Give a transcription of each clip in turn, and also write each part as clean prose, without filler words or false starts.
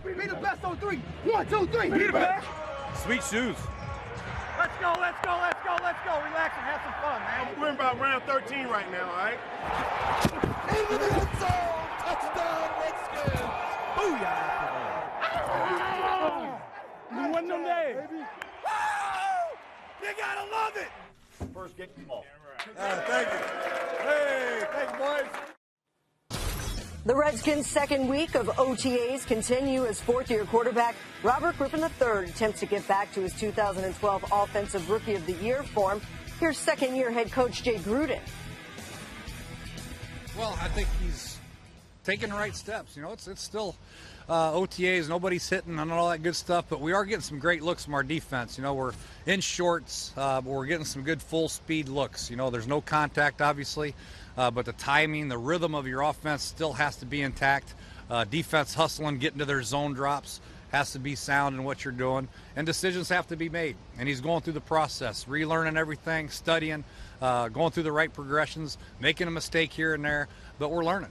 Be the best on three. 1, 2, 3. Be the best. Sweet shoes. Let's go, let's go, let's go, let's go. Relax and have some fun, man. We're about round 13 right now, all right? Into the end zone. Touchdown, Redskins. Booyah. One no day. You gotta love it. First, get the ball. Thank you. Hey, thank you, boys. The Redskins' second week of OTAs continue as fourth-year quarterback Robert Griffin III attempts to get back to his 2012 Offensive Rookie of the Year form. Here's second-year head coach Jay Gruden. Well, I think he's taking the right steps. You know, it's still OTAs, nobody's hitting and all that good stuff, but we are getting some great looks from our defense. You know, we're in shorts, but we're getting some good full-speed looks. You know, there's no contact, obviously, but the timing, the rhythm of your offense still has to be intact. Defense hustling, getting to their zone drops has to be sound in what you're doing, and decisions have to be made. And he's going through the process, relearning everything, studying, going through the right progressions, making a mistake here and there, but we're learning.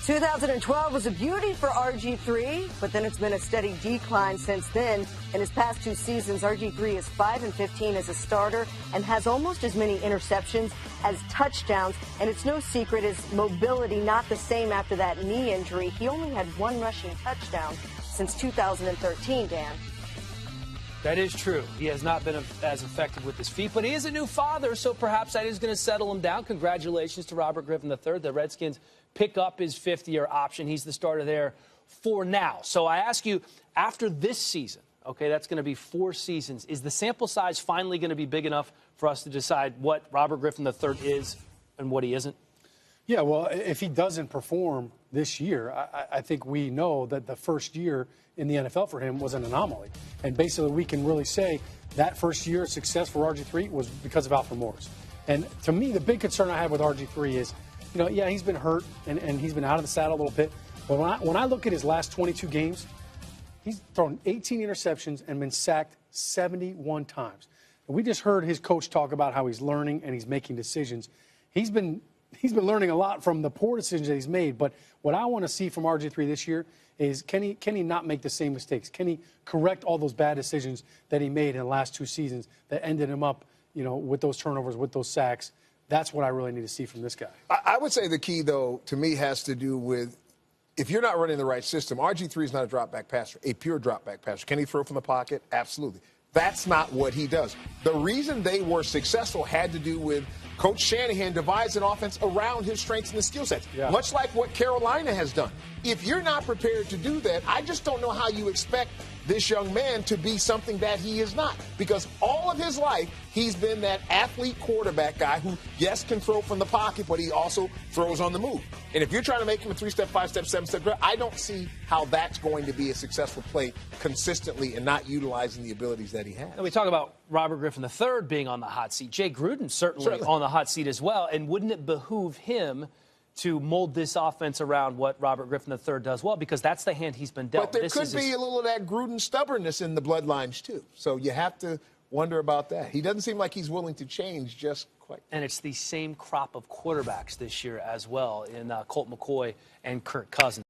2012 was a beauty for RG3, but then it's been a steady decline since then. In his past two seasons, RG3 is 5-15 as a starter and has almost as many interceptions as touchdowns. And it's no secret his mobility not the same after that knee injury. He only had one rushing touchdown since 2013, Dan. That is true. He has not been as effective with his feet, but he is a new father, so perhaps that is going to settle him down. Congratulations to Robert Griffin III. The Redskins pick up his fifth-year option. He's the starter there for now. So I ask you, after this season, okay, that's going to be 4 seasons, is the sample size finally going to be big enough for us to decide what Robert Griffin III is and what he isn't? Yeah, well, if he doesn't perform this year, I think we know that the first year in the NFL for him was an anomaly. And basically we can really say that first year of success for RG3 was because of Alfred Morris. And to me, the big concern I have with RG3 is, you know, yeah, he's been hurt and he's been out of the saddle a little bit. But when I look at his last 22 games, he's thrown 18 interceptions and been sacked 71 times. And we just heard his coach talk about how he's learning and he's making decisions. He's been learning a lot from the poor decisions that he's made. But what I want to see from RG3 this year is can he not make the same mistakes? Can he correct all those bad decisions that he made in the last 2 seasons that ended him up, you know, with those turnovers, with those sacks? That's what I really need to see from this guy. I would say the key, though, to me has to do with if you're not running the right system. RG3 is not a drop-back passer, a pure drop-back passer. Can he throw from the pocket? Absolutely. That's not what he does. The reason they were successful had to do with Coach Shanahan devised an offense around his strengths and the skill sets, much like what Carolina has done. If you're not prepared to do that, I just don't know how you expect this young man to be something that he is not. Because all of his life, he's been that athlete quarterback guy who, yes, can throw from the pocket, but he also throws on the move. And if you're trying to make him a 3-step, 5-step, 7-step, I don't see how that's going to be a successful play consistently and not utilizing the abilities that he has. And we talk about Robert Griffin III being on the hot seat. Jay Gruden certainly on the hot seat as well. And wouldn't it behoove him to mold this offense around what Robert Griffin III does well? Because that's the hand he's been dealt. But there could be a little of that Gruden stubbornness in the bloodlines, too. So you have to wonder about that. He doesn't seem like he's willing to change just quite. And it's the same crop of quarterbacks this year as well in Colt McCoy and Kirk Cousins.